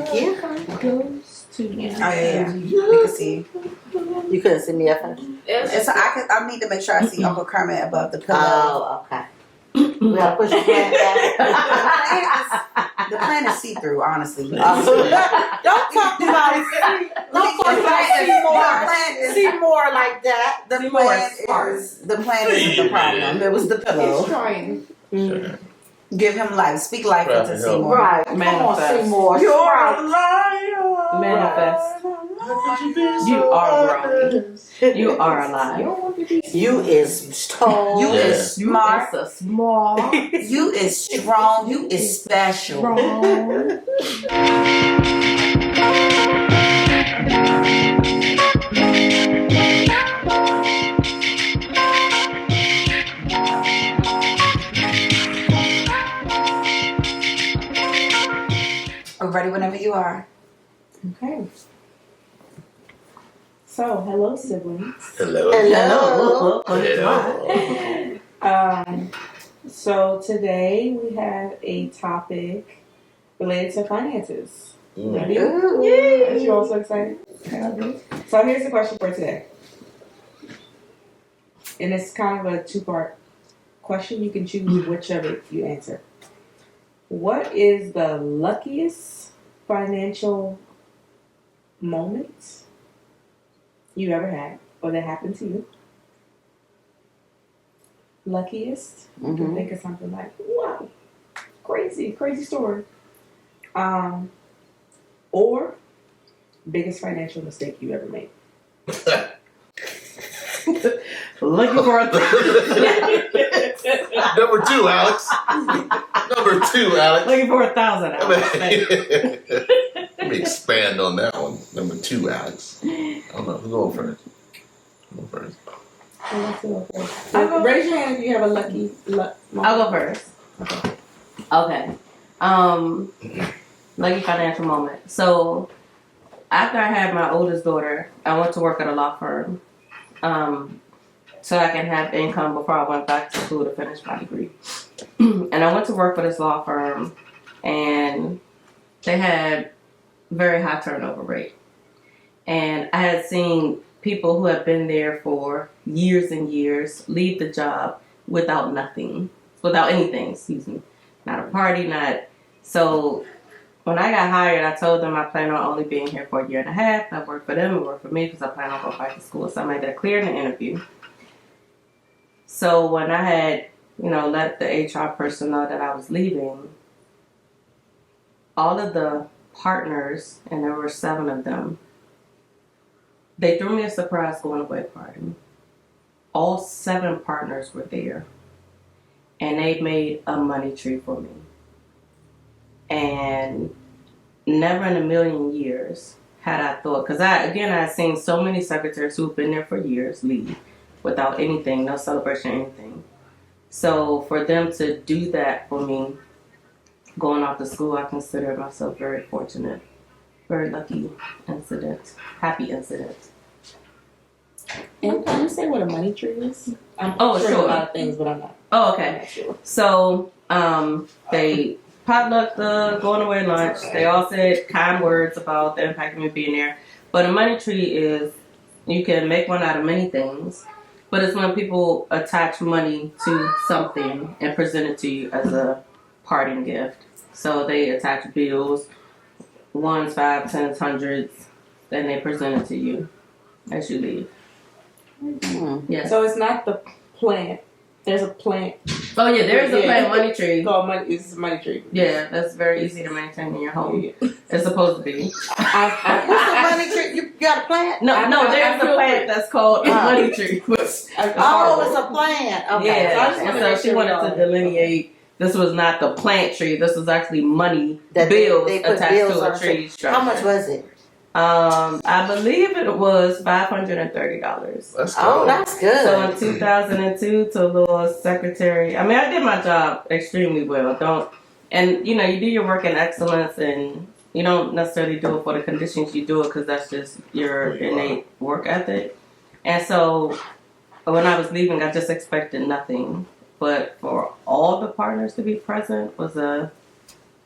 Thank you. Close to you. Oh yeah. You can see. You couldn't see me at first. I need to make sure I see Uncle Kermit above the pillow. Oh, okay. We gotta push the plant The plant is see through, honestly. down. Don't talk about it. Don't talk about see more like that. The plant isn't the problem. It was the pillow. He's trying. Sure. Give him life. Speak life into Seymour. Right. Come on, Seymour. You're Sprout. a liar. Manifest. You are grown. You are alive. You is tall. You is smart. You is small. You is strong. You is special. Strong. We're ready whenever you are. Okay. So, hello, siblings. Hello. Hello. So today we have a topic related to finances. Ready? Ooh. Are you all so excited? So here's the question for today. And it's kind of a two-part question. You can choose which of it you answer. What is the luckiest financial moment you ever had or that happened to you? Luckiest? You can think of something like, wow, crazy story. Or biggest financial mistake you ever made. Looking for a Number two, Alex. looking for 1,000. Let me expand on that one. Number two, Alex. I don't know. Who's going first? Go first. Raise your hand if you have a lucky luck. I'll go first. Okay. Lucky financial moment. So after I had my oldest daughter, I went to work at a law firm. So I can have income before I went back to school to finish my degree. And I went to work for this law firm, and they had very high turnover rate. And I had seen people who have been there for years and years leave the job without anything, not a party, so when I got hired, I told them I plan on only being here for a year and a half. I work for them and work for me because I plan on going back to school. So I made that clear in the interview. So when I had, let the HR person know that I was leaving, all of the partners, and there were 7 of them, they threw me a surprise going away party. All 7 partners were there. And they made a money tree for me. And never in a million years had I thought, because I had seen so many secretaries who've been there for years leave without anything, no celebration, anything. So for them to do that for me, going off to school, I consider myself very fortunate, very lucky incident, happy incident. And can you say what a money tree is? I'm sure. A lot of things, but I'm not. Oh, okay. I'm not sure. So they potlucked the going away lunch. They all said kind words about the impact of me being there. But a money tree is, you can make one out of many things, but it's when people attach money to something and present it to you as a parting gift. So they attach bills, 1s, 5s, 10s, 100s, then they present it to you as you leave. Mm-hmm. Yes. So it's not the plant. There's a plant. Oh yeah, there's a plant money tree. Called money. It's a money tree. Yeah, that's very easy to maintain in your home. Yeah. It's supposed to be. What's a money tree? You got a plant? No, there's a plant that's called a money tree. It's a plant. Okay. Yeah, so she wanted to delineate. This was not the plant tree. This was actually money bills they attached bills to a tree structure. How much was it? I believe it was $530. That's cool. That's good. So in 2002, to a little secretary. I mean, I did my job extremely well. You do your work in excellence, and you don't necessarily do it for the conditions. You do it because that's just your innate work ethic. And so when I was leaving, I just expected nothing. But for all the partners to be present was a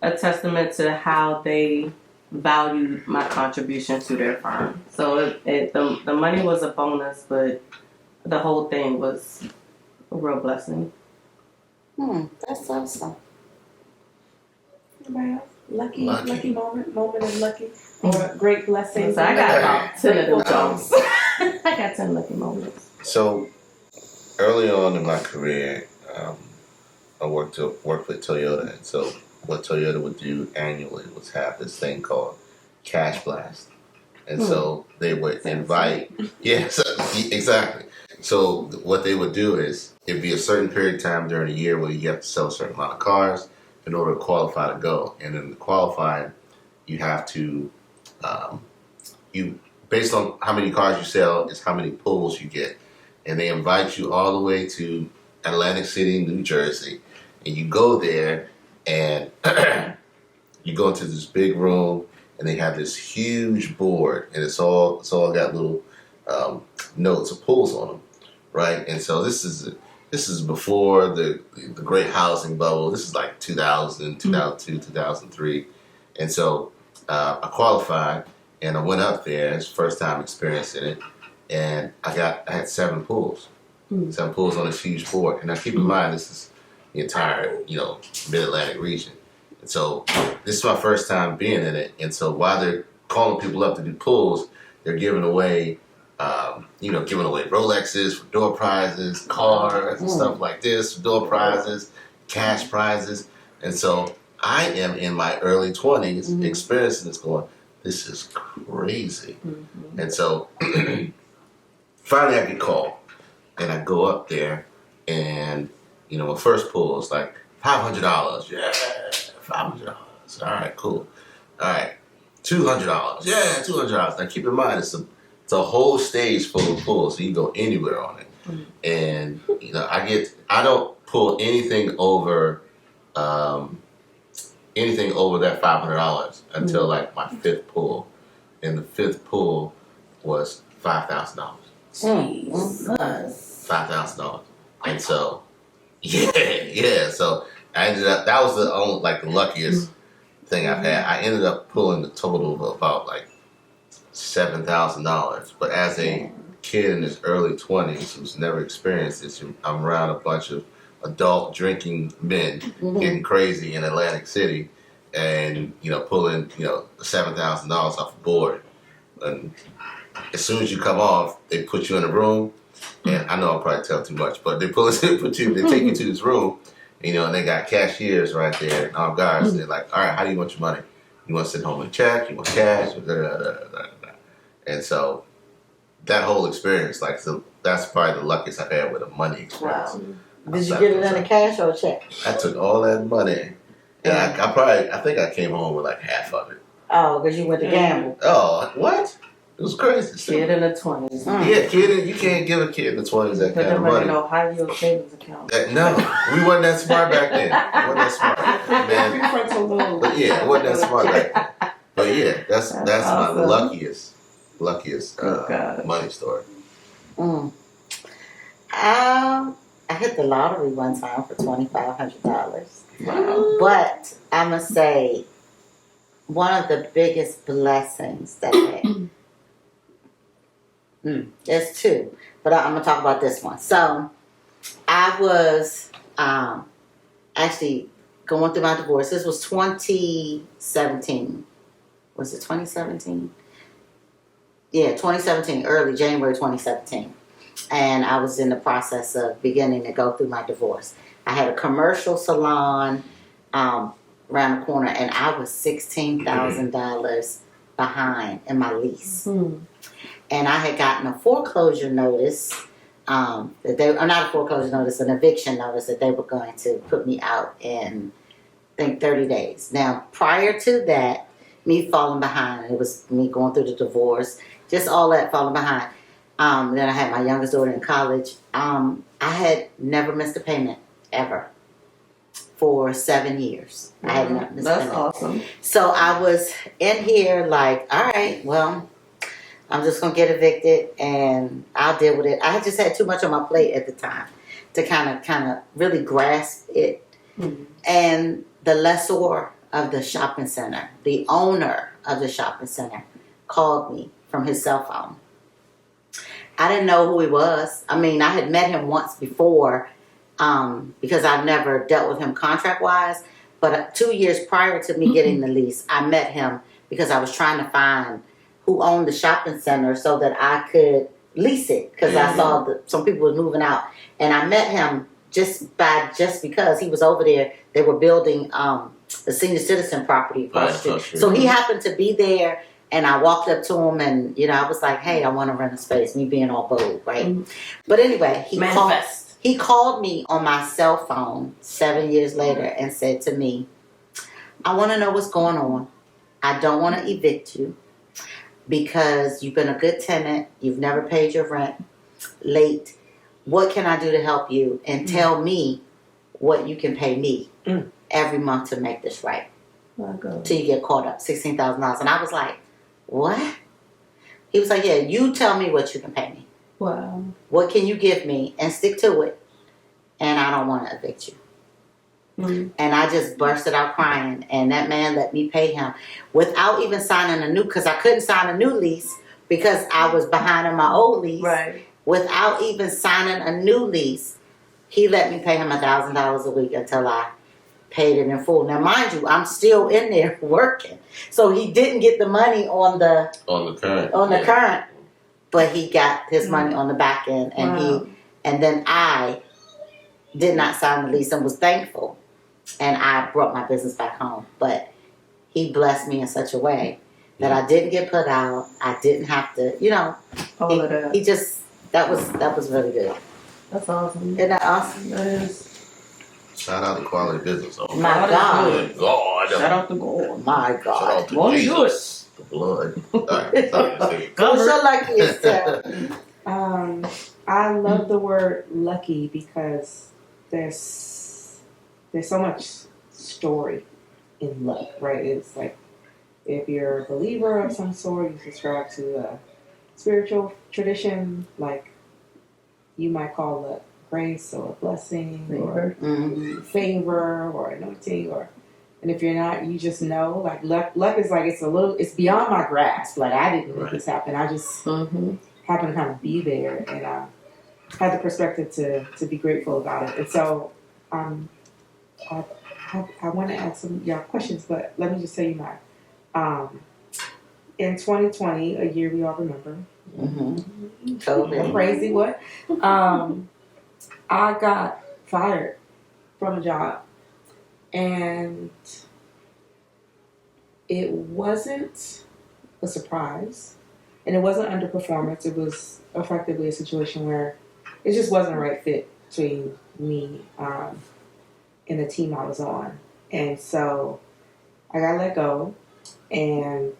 testament to how they valued my contribution to their firm. So the money was a bonus, but the whole thing was a real blessing. That's awesome. Anybody else? Lucky Lucky. moment of lucky, or great blessings. So I got about 10 of them Grateful jobs. jobs. I got 10 lucky moments. So early on in my career, I worked with Toyota, and so what Toyota would do annually was have this thing called Cash Blast, and so they would invite. Yes, exactly. So what they would do is it'd be a certain period of time during the year where you have to sell a certain amount of cars in order to qualify to go, and in the qualifying, you have to you based on how many cars you sell is how many pulls you get, and they invite you all the way to Atlantic City, New Jersey, and you go there and you go into this big room and they have this huge board and it's all got little notes of pulls on them, right? And so this is before the great housing bubble. This is like 2000, 2002, 2003, and so I qualified and I went up there. It's the first time experiencing it, and I had 7 pulls. 7 pulls on this huge board. And now keep in mind, this is the entire, Mid-Atlantic region. And so this is my first time being in it. And so while they're calling people up to do pulls, they're giving away, Rolexes for door prizes, cars and stuff like this for door prizes, cash prizes. And so I am in my early 20s experiencing this going, this is crazy. And so finally I get called. And I go up there, and my first pull is like $500. Yeah, $500. All right, cool. All right, $200. Yeah, $200. Now keep in mind, it's a whole stage full of pulls, so you can go anywhere on it. And I don't pull anything over that $500 until like my 5th pull, and the 5th pull was $5,000. $5,000, and so so I ended up. That was the luckiest thing I've had. I ended up pulling the total of about like $7,000. But as a kid in his early 20s who's never experienced this, I'm around a bunch of adult drinking men getting crazy in Atlantic City, and pulling $7,000 off the board, and as soon as you come off, they put you in a room, and I know I'll probably tell too much, but they take you to this room, and they got cashiers right there and all guards. And they're like, all right, how do you want your money? You want to send home a check? You want cash? And so that whole experience, that's probably the luckiest I've had with a money experience. Wow. Did you get it in a cash or a check? I took all that money, and I think I came home with like half of it. Oh, because you went to gamble. Oh, what? It was crazy. Kid in the 20s. Yeah, kid. You can't give a kid in the 20s that Put kind of them in money. an high yield savings account. No, we wasn't that smart back then. We wasn't that smart, man. Prefrontal lobe. But yeah, it wasn't that smart back then. But yeah, that's awesome. my luckiest money story. I hit the lottery one time for $2,500. Wow. But I must say, one of the biggest blessings that I had. There's 2, but I'm gonna talk about this one. So, I was actually going through my divorce. This was 2017. Was it 2017? Yeah, 2017, early January 2017. And I was in the process of beginning to go through my divorce. I had a commercial salon around the corner, and I was $16,000 behind in my lease. And I had gotten a foreclosure notice, not a foreclosure notice, an eviction notice that they were going to put me out in, I think, 30 days. Now, prior to that, me falling behind, it was me going through the divorce, just all that falling behind. Then I had my youngest daughter in college. I had never missed a payment, ever, for 7 years. I had not missed a That's payment. awesome. So I was in here like, all right, well, I'm just going to get evicted and I'll deal with it. I just had too much on my plate at the time to kind of really grasp it. And the lessor of the shopping center, the owner of the shopping center called me from his cell phone. I didn't know who he was. I mean, I had met him once before because I've never dealt with him contract-wise. But 2 years prior to me getting the lease, I met him because I was trying to find who owned the shopping center so that I could lease it because I saw that some people were moving out. And I met him just because he was over there. They were building the senior citizen property across the street. So he happened to be there. And I walked up to him and, I was like, hey, I want to rent a space. Me being all bold, right? Mm-hmm. But anyway, he called me on my cell phone 7 years later and said to me, I want to know what's going on. I don't want to evict you because you've been a good tenant. You've never paid your rent late. What can I do to help you? And tell me what you can pay me every month to make this right. Till you get caught up, $16,000. And I was like, what? He was like, yeah, you tell me what you can pay me. Wow. What can you give me and stick to it? And I don't want to evict you. Mm-hmm. And I just bursted out crying. And that man let me pay him without even signing because I couldn't sign a new lease because I was behind on my old lease. Right. Without even signing a new lease, he let me pay him $1,000 a week until I paid it in full. Now, mind you, I'm still in there working, so he didn't get the money on the current, but he got his money on the back end, and then I did not sign the lease and was thankful, and I brought my business back home. But he blessed me in such a way that I didn't get put out. I didn't have to, all of that. He just that was really good. That's awesome. Isn't that awesome? That is. Shout out to Quality Business. My God. Good God. Shout out to God. My God. Shout out to Won't Jesus. do it. The blood. All right, sorry. What's your luckiest tale? I love the word lucky because there's so much story in luck, right? It's like if you're a believer of some sort, you subscribe to a spiritual tradition, like you might call luck grace or blessing or favor or anointing, and if you're not, you just know, like luck is like it's beyond my grasp. Like I didn't make this happen. I just happened to kind of be there and had the perspective to be grateful about it. And so I want to ask some y'all questions, but let me just tell you mine. In 2020, a year we all remember, COVID. Crazy what? I got fired from a job, and it wasn't a surprise, and it wasn't underperformance. It was effectively a situation where it just wasn't a right fit between me and the team I was on. And so I got let go, and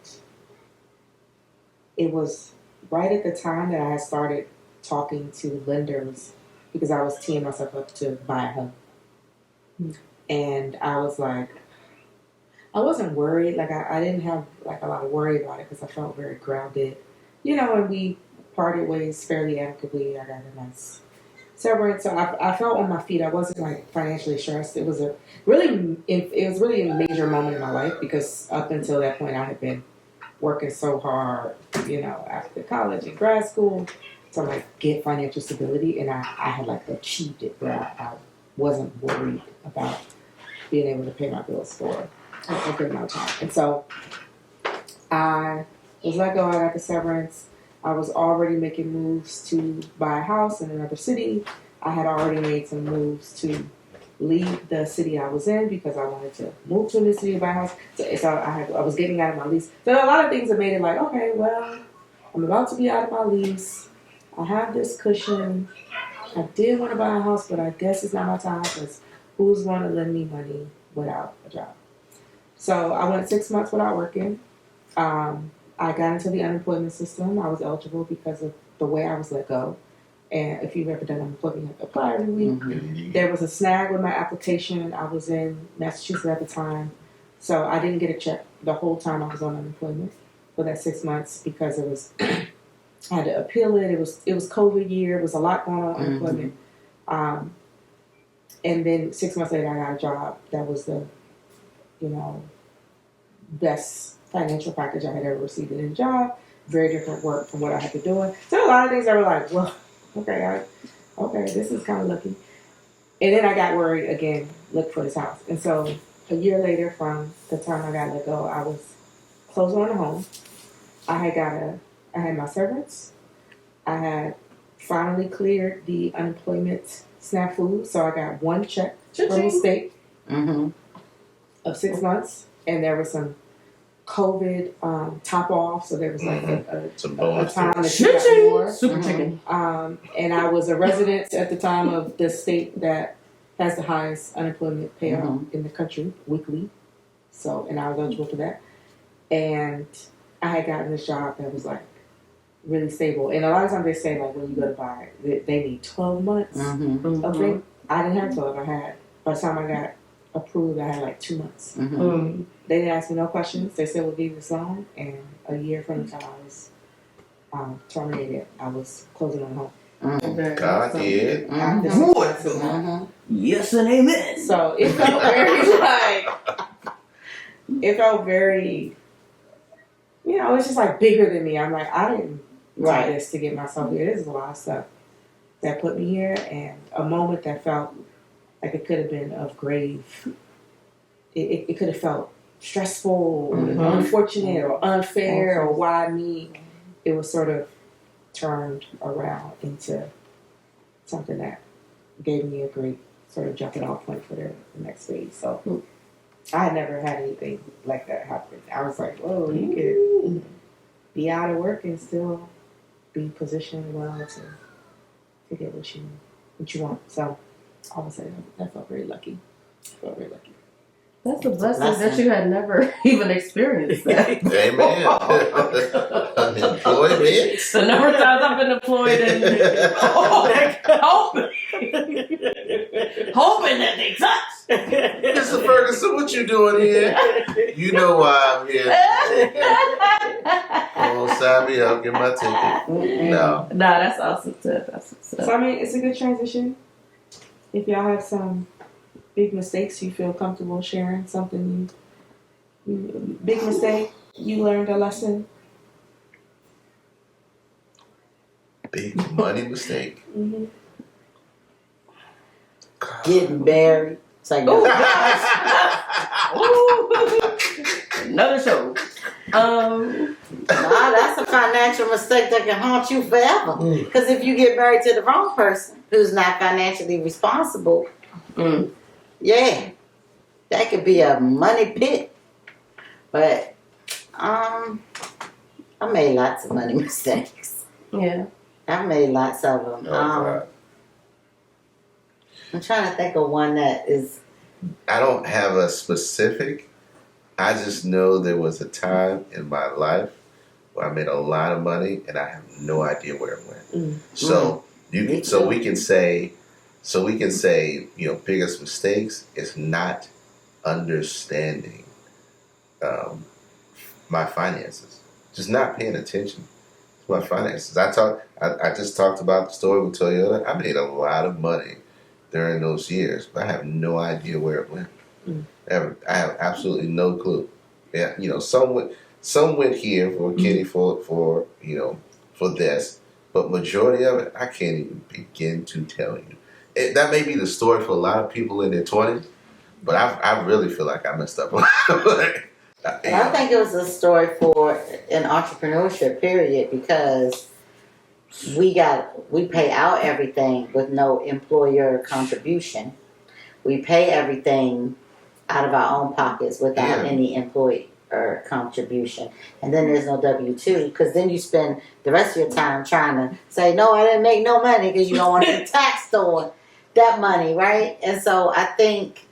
it was right at the time that I had started talking to lenders because I was teeing myself up to buy a home. And I was like, I wasn't worried. Like I didn't have like a lot of worry about it because I felt very grounded. And we parted ways fairly amicably. I got a nice severance. So I felt on my feet. I wasn't like financially stressed. It was really a major moment in my life because up until that point I had been working so hard, after college and grad school to like get financial stability, and I had like achieved it, but I wasn't worried about being able to pay my bills for a good amount of time. And so I was let go. I got the severance. I was already making moves to buy a house in another city. I had already made some moves to leave the city I was in because I wanted to move to a new city to buy a house. So I was getting out of my lease. So a lot of things that made it like, okay, well, I'm about to be out of my lease. I have this cushion. I did want to buy a house, but I guess it's not my time because who's going to lend me money without a job? So I went 6 months without working. I got into the unemployment system. I was eligible because of the way I was let go. And if you've ever done unemployment, you have to apply every week. There was a snag with my application. I was in Massachusetts at the time. So I didn't get a check the whole time I was on unemployment for that 6 months because it was I had to appeal it. It was COVID year. It was a lot going on unemployment. And then 6 months later, I got a job that was the best financial package I had ever received in a job. Very different work from what I had been doing. So a lot of things I were like, well, okay, this is kind of lucky. And then I got worried again, looked for this house. And so a year later from the time I got let go, I was closing on a home. I had my severance. I had finally cleared the unemployment snafu. So I got one check from the state of 6 months. And there was some COVID top off. So there was like a time that you got more. Super chicken. And I was a resident at the time of the state that has the highest unemployment payout in the country weekly. So, and I was eligible for that. And I had gotten this job that was like really stable. And a lot of times they say like when you go to buy it, they need 12 months of thing. I didn't have 12. By the time I got approved, I had like 2 months. They didn't ask me no questions. They said we'll give you this loan. And a year from the time I was terminated, I was closing on home. God did. Yes and amen. So it felt very it felt very, it's just like bigger than me. I'm like, I didn't do this to get myself here. This is a lot of stuff that put me here, and a moment that felt like it could have been of grave. It could have felt stressful, or unfortunate, or unfair, or why me. It was sort of turned around into something that gave me a great sort of jumping off point for the next phase. So I had never had anything like that happen. I was like, whoa, you could be out of work and still be positioned well to get what you want. So I would say that felt very lucky. That's a blessing that you had never even experienced that. Amen. Unemployment. The number of times I've been employed and hoping that they touch. Mr. Ferguson, what you doing here? You know why I'm here. Oh, sign me up, get my ticket. No. Nah, that's awesome too. So I mean, it's a good transition. If y'all have some big mistakes you feel comfortable sharing, something big mistake, you learned a lesson. Big money mistake. Getting married. It's like, Another show. that's a financial mistake that can haunt you forever. Because if you get married to the wrong person who's not financially responsible, yeah, that could be a money pit. But I made lots of money mistakes. Yeah, I've made lots of them. I'm trying to think of one that is. I don't have a specific. I just know there was a time in my life where I made a lot of money and I have no idea where it went. So we can say, biggest mistakes is not understanding my finances, just not paying attention to my finances. I just talked about the story with Toyota. I made a lot of money during those years, but I have no idea where it went. I have absolutely no clue. Yeah, some went here for a kitty for this, but majority of it I can't even begin to tell you. That may be the story for a lot of people in their 20s, but I really feel like I messed up a lot. I think it was a story for an entrepreneurship period because we pay out everything with no employer contribution. We pay everything out of our own pockets without any employer contribution. And then there's no W-2 because then you spend the rest of your time trying to say, no, I didn't make no money because you don't want to be taxed on that money, right? And so I think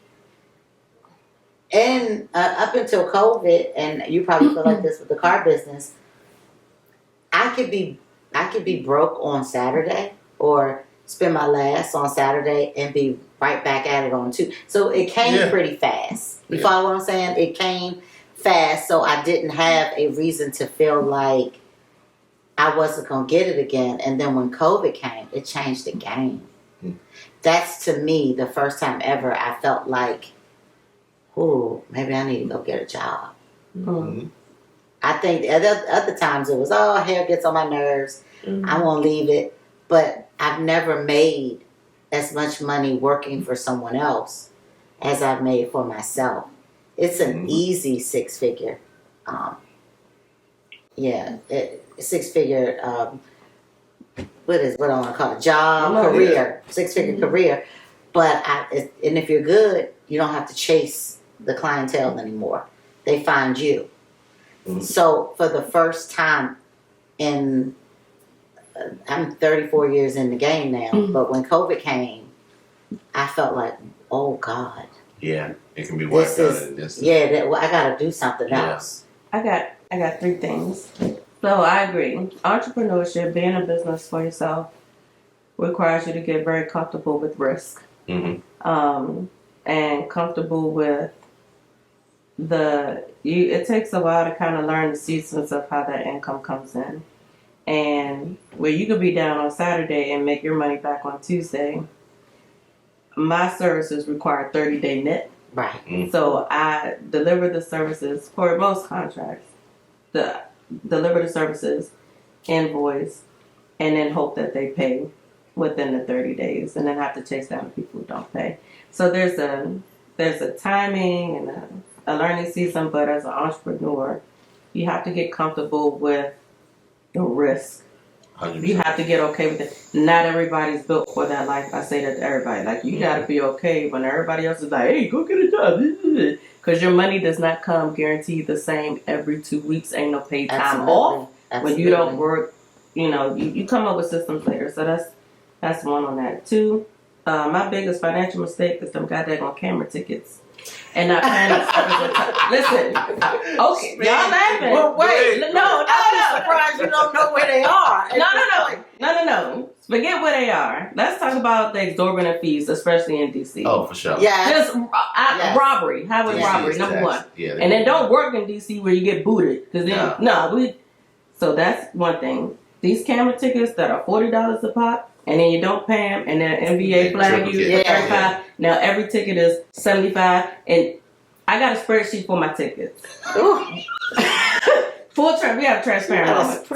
up until COVID, and you probably feel like this with the car business, I could be broke on Saturday or spend my last on Saturday and be right back at it on Tuesday. So it came pretty fast. You follow what I'm saying? It came fast, so I didn't have a reason to feel like I wasn't going to get it again. And then when COVID came, it changed the game. That's, to me, the first time ever I felt like, maybe I need to go get a job. I think other times it was, oh, hair gets on my nerves. Mhm. I won't leave it. But I've never made as much money working for someone else as I've made for myself. It's an easy six figure. Six figure. What I want to call it? Job, career, 6 figure career. But and if you're good, you don't have to chase the clientele anymore. They find you. So for the first time in, I'm 34 years in the game now, but when COVID came, I felt like, oh God. Yeah, it can be wiped out in this. Yeah, I got to do something else. I got 3 things. So I agree. Entrepreneurship, being a business for yourself, requires you to get very comfortable with risk. And comfortable with it takes a while to kind of learn the seasons of how that income comes in. And where you could be down on Saturday and make your money back on Tuesday, my services require 30-day net. Right. So I deliver the services for most contracts. Deliver the services, invoice, and then hope that they pay within the 30 days, and then have to chase down the people who don't pay. So there's a timing and a learning season, but as an entrepreneur, you have to get comfortable with the risk. 100%. You have to get okay with it. Not everybody's built for that life. I say that to everybody. Like, you got to be okay when everybody else is like, hey, go get a job. Because your money does not come guaranteed the same every 2 weeks. Ain't no paid time off. When you don't work, you come up with systems later. So that's one on that. 2, my biggest financial mistake is them goddamn camera tickets. And not planning Listen, okay, y'all laughing. Well, wait, no. I'm surprised you don't know where they are. No. Forget where they are. Let's talk about the exorbitant fees, especially in DC. Oh, for sure. Yeah. Just robbery, highway robbery, number one. Yeah, and then don't work in DC where you get booted. Because then, so that's one thing. These camera tickets that are $40 a pop, and then you don't pay them, and then NBA flag you for 35. Now every ticket is $75, and I got a spreadsheet for my tickets. We have transparent moments.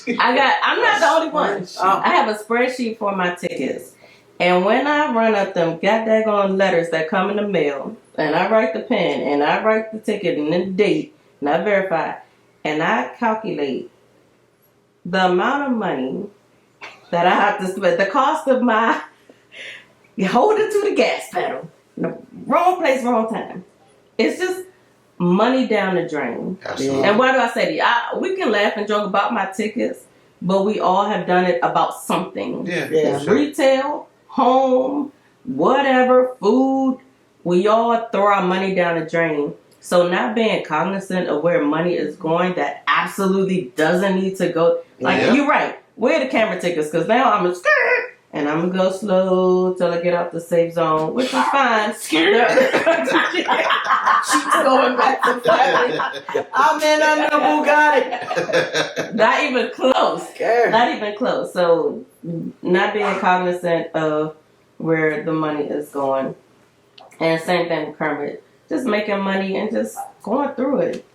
I'm not the only one. I have a spreadsheet for my tickets, and when I run up them goddamn letters that come in the mail, and I write the pen, and I write the ticket and the date, and I verify, and I calculate the amount of money that I have to spend, the cost of my holding to the gas pedal, the wrong place, wrong time. It's just money down the drain. Absolutely. And why do I say that? We can laugh and joke about my tickets, but we all have done it about something. Yeah. Sure. Retail, home, whatever, food. We all throw our money down the drain. So not being cognizant of where money is going that absolutely doesn't need to go. You're right. Where are the camera tickets? Because now I'm scared. And I'm going to go slow till I get out the safe zone, which is fine. Scared. She's going back to family. I'm in a new Bugatti. Not even close. Scared. Not even close. So not being cognizant of where the money is going. And same thing with Kermit. Just making money and just going through it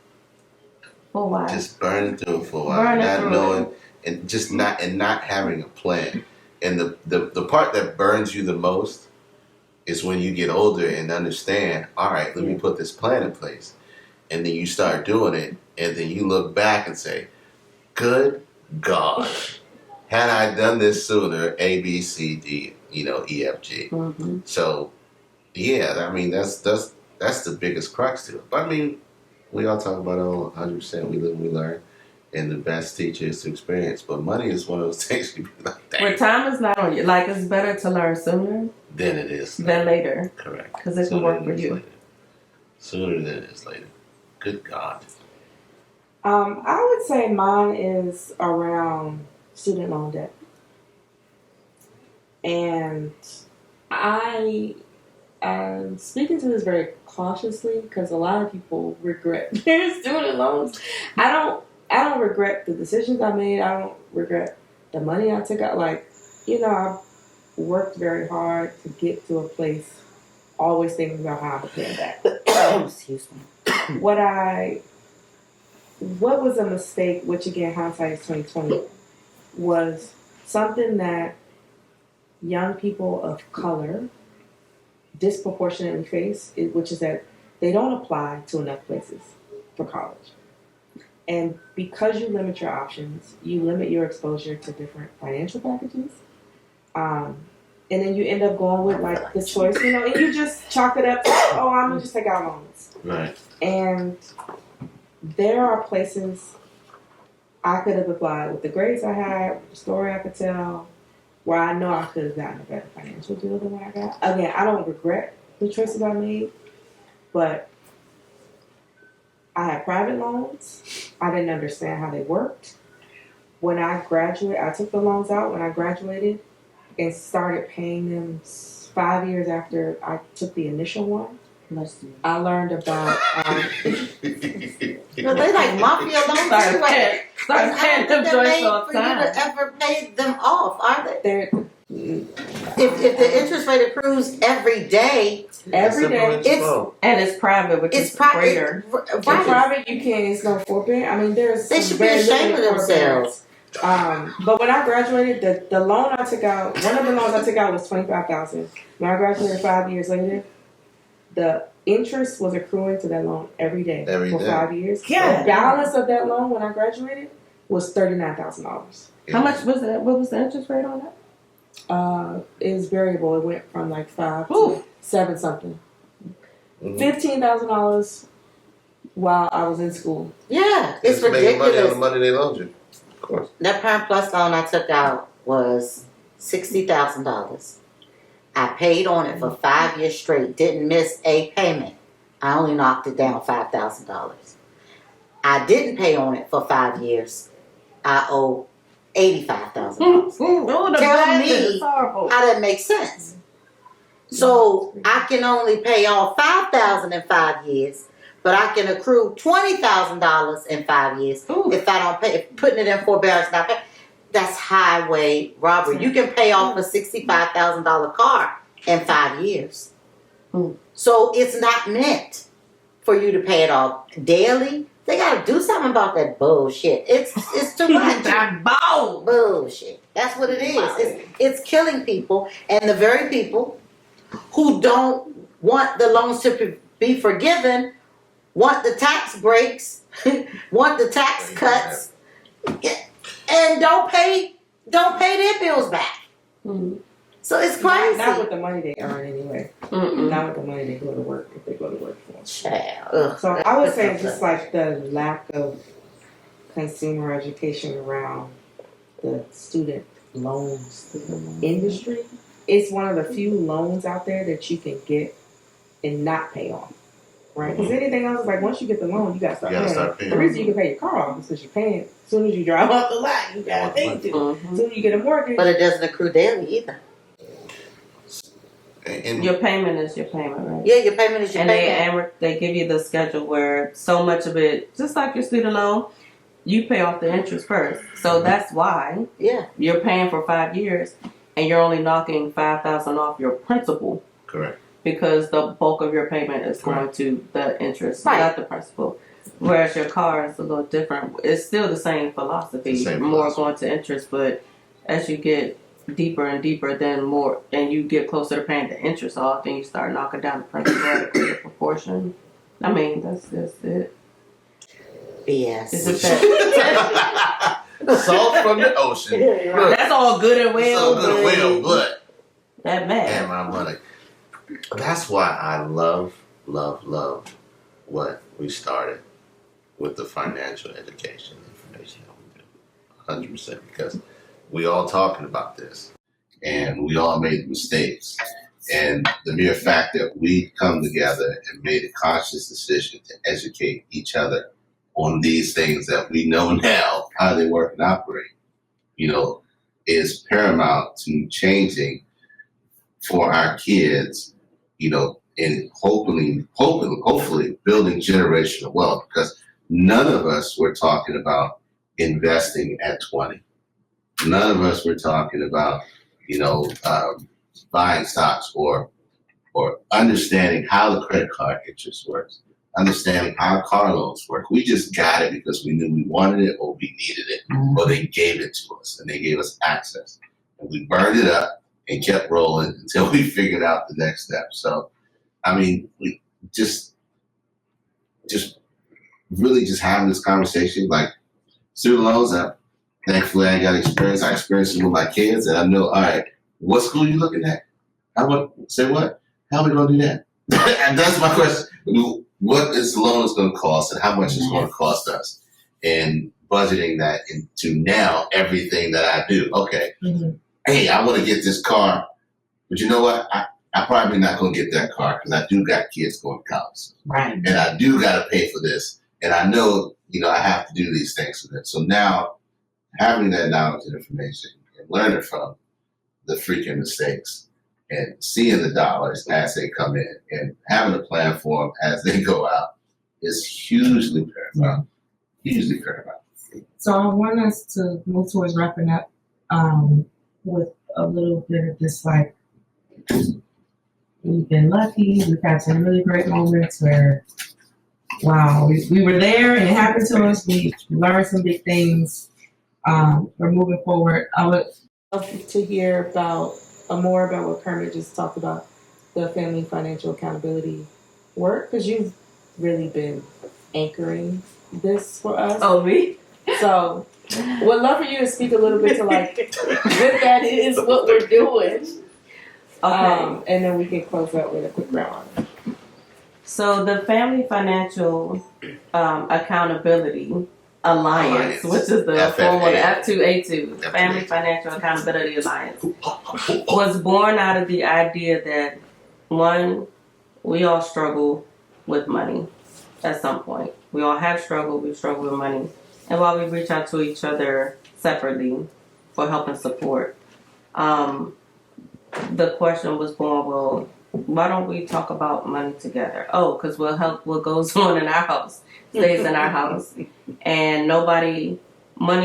for a while. Just burning through it for a while. Not knowing and not having a plan. And the part that burns you the most is when you get older and understand, all right, let me put this plan in place. And then you start doing it, and then you look back and say, good God, had I done this sooner, A, B, C, D, E, F, G. Mm-hmm. So, that's the biggest crux to it. But we all talk about it 100%. We live and we learn. And the best teacher is to experience. But money is one of those things you be like, dang. Where time is not on you. Like, it's better to learn sooner Than it is than later. Correct. Because it can work for you. Later. Sooner than it is later. Good God. I would say mine is around student loan debt. And I'm speaking to this very cautiously because a lot of people regret their student loans. I don't regret the decisions I made. I don't regret the money I took out. I've worked very hard to get to a place, always thinking about how to pay it back. Excuse me. What I what was a mistake, which again, hindsight is 2020, was something that young people of color disproportionately face, which is that they don't apply to enough places for college. And because you limit your options, you limit your exposure to different financial packages. And then you end up going with like the choice, and you just chalk it up to, oh, I'm gonna just take out loans. Right. And there are places I could have applied with the grades I had, the story I could tell, where I know I could have gotten a better financial deal than what I got. Again, I don't regret the choices I made, but I had private loans. I didn't understand how they worked. When I graduated, I took the loans out when I graduated and started paying them 5 years after I took the initial one. I learned about No, they like mafia loans. Start paying them joints all for the you time. to ever pay them off, are they? they're If the interest rate accrues every day, every day. And it's private, which it's is greater. In Right. private, you can't. It's no forbearance. I mean, there's They some should be very ashamed of limited themselves. forbearance. But when I graduated, the loan I took out, one of the loans I took out was $25,000. When I graduated 5 years later, the interest was accruing to that loan every day Every for day. 5 years. Yeah. The balance of that loan when I graduated was $39,000. How much was that? What was the interest rate on that? It was variable. It went from like 5 Ooh. to 7 something. Mhm. $15,000 while I was in school. Yeah, it's Just making money on the ridiculous. money they loaned you. Of course. That Prime Plus loan I took out was $60,000. I paid on it for 5 years straight. Didn't miss a payment. I only knocked it down $5,000. I didn't pay on it for 5 years. I owe $85,000. Oh, the Tell math me is horrible. How that makes sense? So I can only pay off $5,000 in 5 years, but I can accrue $20,000 in 5 years Ooh. if I don't pay. If putting it in forbearance, not pay. That's highway robbery. You can pay off a $65,000 car in 5 years. Mm. So it's not meant for you to pay it off daily. They got to do something about that bullshit. It's too much. That ball. Bullshit. That's what it is. It's killing people, and the very people who don't want the loans to be forgiven want the tax breaks, want the tax cuts, and don't pay their bills back. Mm-hmm. So it's crazy. Not with the money they earn anyway. Mm-mm. Not with the money they go to work if they go to work for. Child. Ugh. So I would say just like the lack of consumer education around the student loans industry. It's one of the few loans out there that you can get and not pay off. Right? Because anything else is like once you get the loan, you got to start paying. The reason you can pay your car off is because you're paying. As soon as you drive off the lot, you got to pay to. Mm-hmm. As soon as you get a mortgage. But it doesn't accrue daily either. And Your payment is your payment, right? Yeah, your payment is your And payment. they give you the schedule where so much of it, just like your student loan, you pay off the interest first. So that's why Yeah. you're paying for 5 years and you're only knocking $5,000 off your principal correct. because the bulk of your payment is going to the interest, Right. not the principal. Whereas your car is a little different. It's still the same philosophy, The same more philosophy. going to interest, but as you get deeper and deeper, then more, and you get closer to paying the interest off, then you start knocking down the principal at a greater proportion. I mean, that's just it. BS. It's just that. Salt from the ocean. Look, That's all good and it's well, so good, well, but that and math. my money. That's why I love what we started with the financial education information that we do. 100%, because we all talking about this and we all made mistakes. And the mere fact that we come together and made a conscious decision to educate each other on these things that we know now, how they work and operate, is paramount to changing for our kids, and hopefully building generational wealth, because none of us were talking about investing at 20. None of us were talking about, buying stocks or understanding how the credit card interest works. understanding how car loans work. We just got it because we knew we wanted it or we needed it, or they gave it to us and they gave us access. And we burned it up and kept rolling until we figured out the next step. So, I mean, we just really just having this conversation, like student loans. Thankfully, I got experience. I experienced it with my kids, and I know. All right, what school are you looking at? How about say what? How are we gonna do that? And that's my question. What is the loan is going to cost, and how much is going to cost us? And budgeting that into now everything that I do. Okay, hey, I want to get this car, but you know what? I probably not going to get that car because I do got kids going to college, Right. and I do got to pay for this, and I know I have to do these things for them. So now having that knowledge and information and learning from the freaking mistakes and seeing the dollars as they come in and having a plan for them as they go out is hugely paramount. Hugely paramount. So I want us to move towards wrapping up with a little bit of this, like, we've been lucky. We've had some really great moments where, wow, we were there and it happened to us. We learned some big things. We're moving forward. I would love to hear about more about what Kermit just talked about, the family financial accountability work, because you've really been anchoring this for us. Oh, me? So, would love for you to speak a little bit to like what that is, what we're doing. Okay. And then we can close out with a quick round. So the Family Financial Accountability Alliance, which is the full one, F2A2, Family Financial Accountability Alliance, was born out of the idea that, one, we all struggle with money at some point. We all have struggled, we struggle with money. And while we reach out to each other separately for help and support, the question was born, well, why don't we talk about money together? Oh, because we'll help what goes on in our house, stays in our house. And money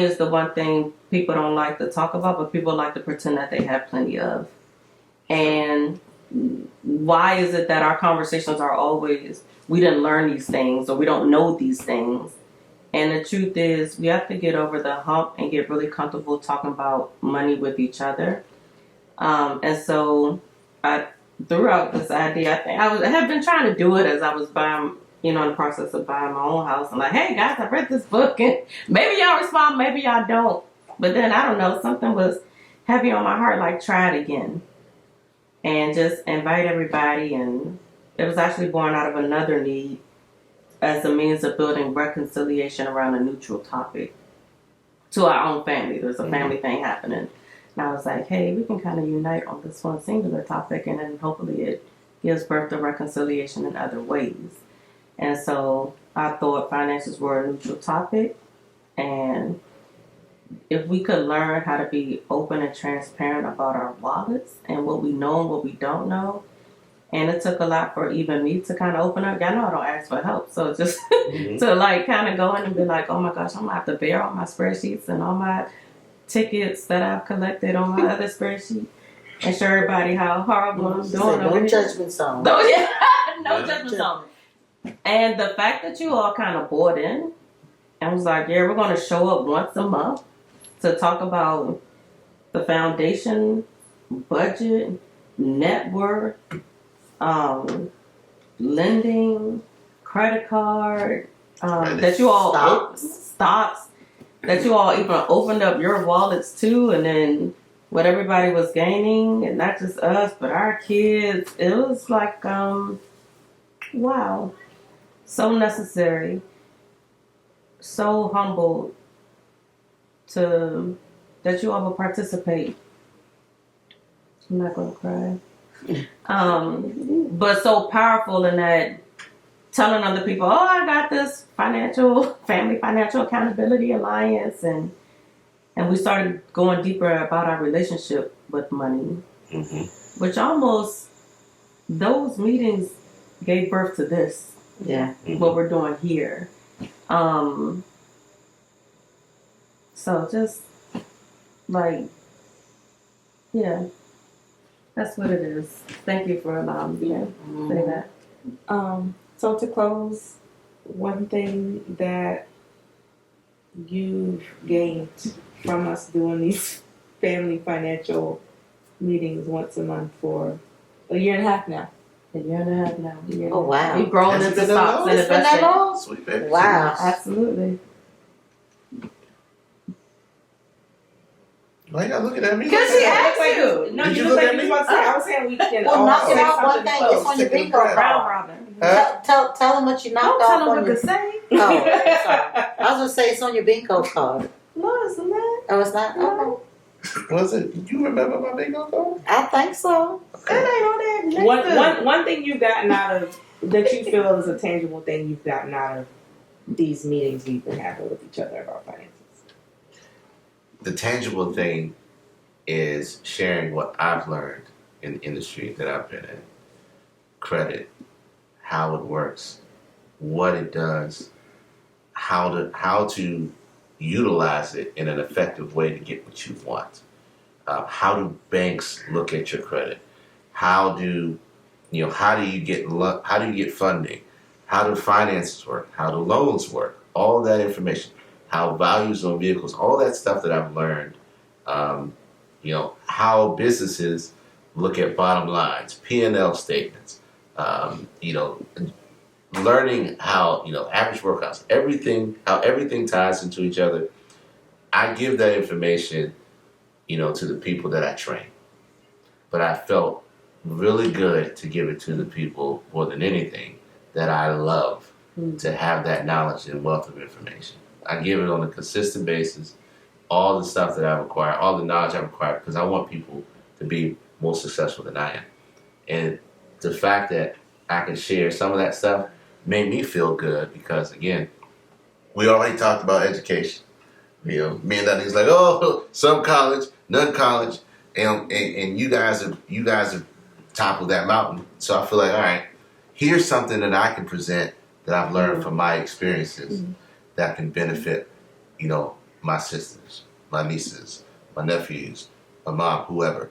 is the one thing people don't like to talk about, but people like to pretend that they have plenty of. And why is it that our conversations are always, we didn't learn these things or we don't know these things? And the truth is, we have to get over the hump and get really comfortable talking about money with each other. And so throughout this idea, I have been trying to do it as I was buying, in the process of buying my own house. I'm like, hey guys, I read this book, and maybe y'all respond, maybe y'all don't. But then I don't know, something was heavy on my heart, like try it again. And just invite everybody. And it was actually born out of another need as a means of building reconciliation around a neutral topic to our own family. There's a family thing happening. And I was like, hey, we can kind of unite on this one singular topic, and then hopefully it gives birth to reconciliation in other ways. And so I thought finances were a neutral topic, and if we could learn how to be open and transparent about our wallets and what we know and what we don't know. And it took a lot for even me to kind of open up. Y'all know I don't ask for help. So just to like kind of go in and be like, oh my gosh, I'm going to have to bear all my spreadsheets and all my tickets that I've collected on my other spreadsheet and show everybody how horrible I'm doing. No judgment zone. No, yeah, no judgment zone. And the fact that you all kind of bought in and was like, yeah, we're going to show up once a month to talk about the foundation, budget, net worth, lending, credit card, that you all stocks, that you all even opened up your wallets too, and then what everybody was gaining, and not just us but our kids. It was like wow, so necessary, so humbled that you all will participate. I'm not gonna cry. But so powerful in that telling other people, oh, I got this family financial accountability alliance, and we started going deeper about our relationship with money, which almost those meetings gave birth to this. Yeah. What we're doing here. So just like, yeah. That's what it is. Thank you for allowing me to say that. So So to close, one thing that you've gained from us doing these family financial meetings once a month for a year and a half now. A year and a half now. Oh, wow. We've grown Has it into been that stocks long? and It's been that investing. long? Sweet baby. Wow. Absolutely. Why you gotta look at me? Because she asked you. No, Did you you look look like at you me? was about to say. I was saying we can Well, all knock say it off one something thing. close. It's on your Taking a bingo breath. Round card. robin. Huh? Tell them what you knocked Don't off tell them on what your... to say. Oh, sorry. I was going to say it's on your bingo card. No, it's not. Oh, it's not? No. Was it? You remember my bingo card? I think so. It ain't on that. One thing you've gotten out of that you feel is a tangible thing you've gotten out of these meetings we've been having with each other about finances. The tangible thing is sharing what I've learned in the industry that I've been in. Credit, how it works, what it does, how to utilize it in an effective way to get what you want. How do banks look at your credit? How do you get funding? How do finances work? How do loans work? All that information. How values on vehicles, all that stuff that I've learned. How businesses look at bottom lines, P&L statements. Learning how average workouts, how everything ties into each other. I give that information, to the people that I train. But I felt really good to give it to the people more than anything that I love to have that knowledge and wealth of information. I give it on a consistent basis, all the stuff that I've acquired, all the knowledge I've acquired, because I want people to be more successful than I am. And the fact that I can share some of that stuff made me feel good because, again, we already talked about education. Me and that nigga's like, oh, some college, none college, and you guys have toppled that mountain. So I feel like, all right, here's something that I can present that I've learned from my experiences that can benefit, my sisters, my nieces, my nephews, my mom, whoever.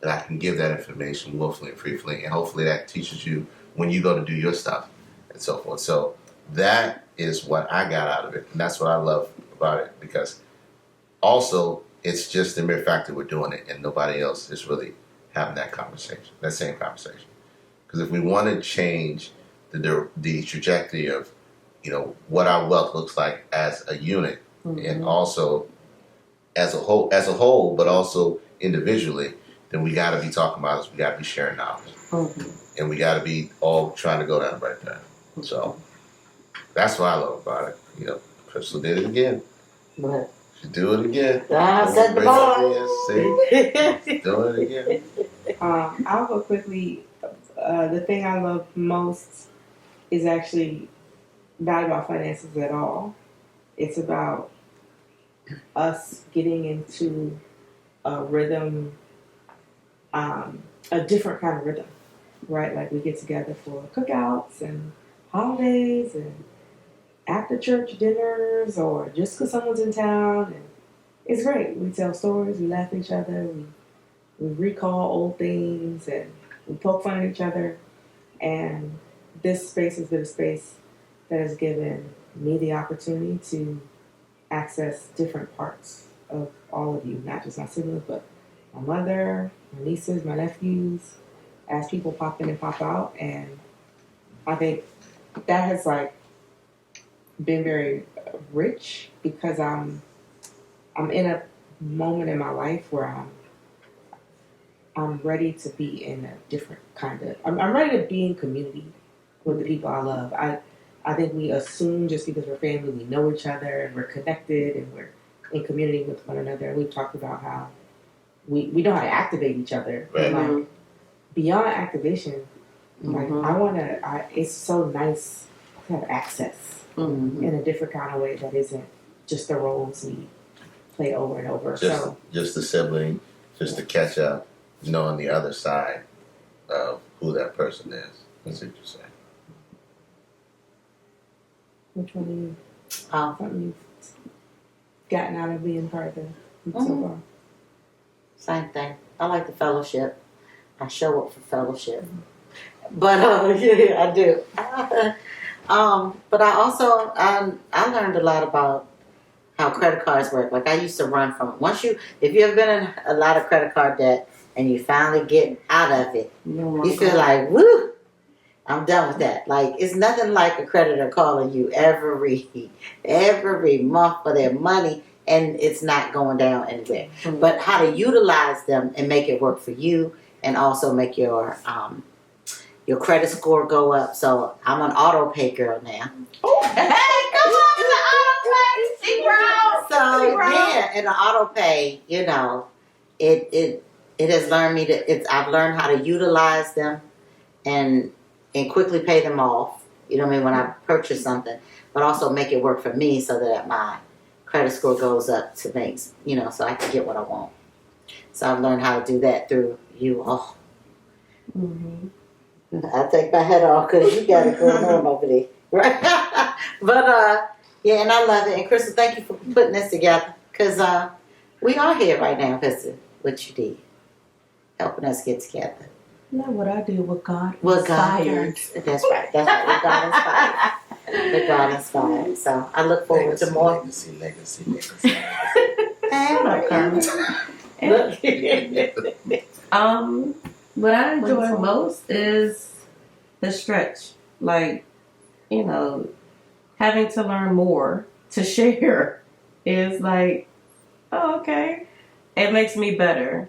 And I can give that information willfully and freely, and hopefully that teaches you when you go to do your stuff and so forth. So that is what I got out of it, and that's what I love about it, because also it's just the mere fact that we're doing it and nobody else is really having that same conversation. Because if we want to change the trajectory of, what our wealth looks like as a unit, and also as a whole, but also individually, then we got to be talking about this. We got to be sharing knowledge, and we got to be all trying to go down the right path. So that's what I love about it. Crystal did it again. What? She do it again. I said the Bring it up bar. here, see? Doing it again. I'll go quickly. The thing I love most is actually not about finances at all. It's about us getting into a rhythm, a different kind of rhythm, right? Like we get together for cookouts and holidays and after church dinners, or just because someone's in town. And it's great. We tell stories, we laugh at each other, we recall old things, and we poke fun at each other. And this space has been a space that has given me the opportunity to access different parts of all of you, not just my siblings, but my mother, my nieces, my nephews, as people pop in and pop out. And I think that has been very rich, because I'm in a moment in my life where I'm ready to be in a different kind of, I'm ready to be in community with the people I love. I think we assume just because we're family, we know each other and we're connected and we're in community with one another. And we've talked about how we know how to activate each other. Right. But beyond activation, it's so nice to have access in a different kind of way that isn't just the roles we play over and over. Just the sibling, just to catch up, knowing the other side of who that person is. That's what you're saying. Which one do you? Something you've gotten out of being part of the so far? Same thing. I like the fellowship. I show up for fellowship. But yeah, I do. But I also I learned a lot about how credit cards work. Like I used to run from if you have been in a lot of credit card debt and you finally get out of it, you feel like woo, I'm done with that. Like it's nothing like a creditor calling you every month for their money and it's not going down anywhere. Mm-hmm. But how to utilize them and make it work for you and also make your credit score go up. So I'm an auto pay girl now. Hey, come on, the auto pay. She grown. So yeah, and the auto pay, you know, it has learned me I've learned how to utilize them and quickly pay them off. You know what I mean, when I purchase something, but also make it work for me so that my credit score goes up to so I can get what I want. So I've learned how to do that through you all. Mm-hmm. I take my head off because you got it going on over there, right? But yeah, and I love it. And Crystal, thank you for putting this together because we are here right now because of what you did, helping us get together. Not what I did, what God What God inspired. That's right. What God inspired. What God inspired. So I look forward to more. Legacy. What I enjoy most is the stretch. Like, having to learn more to share is like, oh, okay. It makes me better.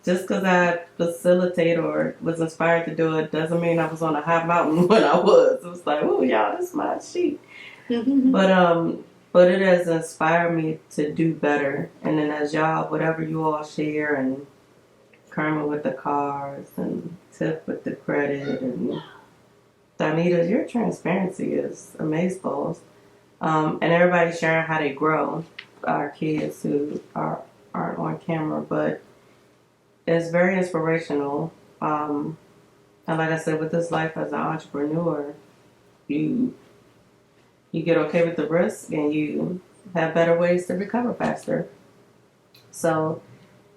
Just because I facilitate or was inspired to do it doesn't mean I was on a high mountain when I was. It was like, oh, y'all, this is my sheet. But it has inspired me to do better. And then as y'all, whatever you all share, and Carmen with the cars, and Tiff with the credit, and Donita, your transparency is amazeballs. And everybody sharing how they grow. Our kids who aren't on camera, but it's very inspirational. And like I said, with this life as an entrepreneur, you get okay with the risk and you have better ways to recover faster. So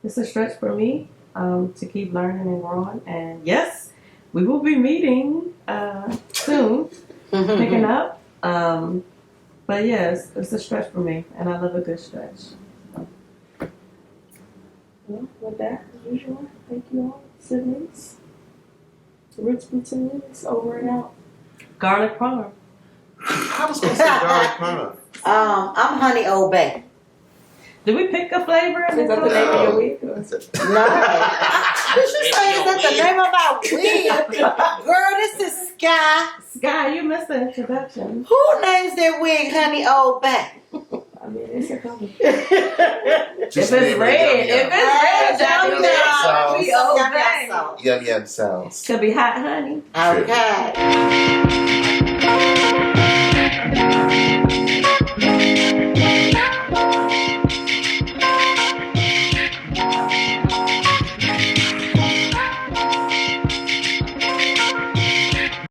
it's a stretch for me to keep learning and growing. And yes, we will be meeting soon, picking up. But yes, it's a stretch for me, and I love a good stretch. Well, with that, as usual, thank you all. Siblings. Rich Boots over and out. Garlic parm. I was going to say garlic parm. I'm Honey Old Bay. Did we pick a flavor? Is that the name of your week? No. Did you say is that the name of our wig? Girl, this is Sky. Sky, you missed the introduction. Who names their wig Honey Old Bay? I mean, it's a couple. If it's red, we old Yum yum sounds. Could be hot honey. Okay.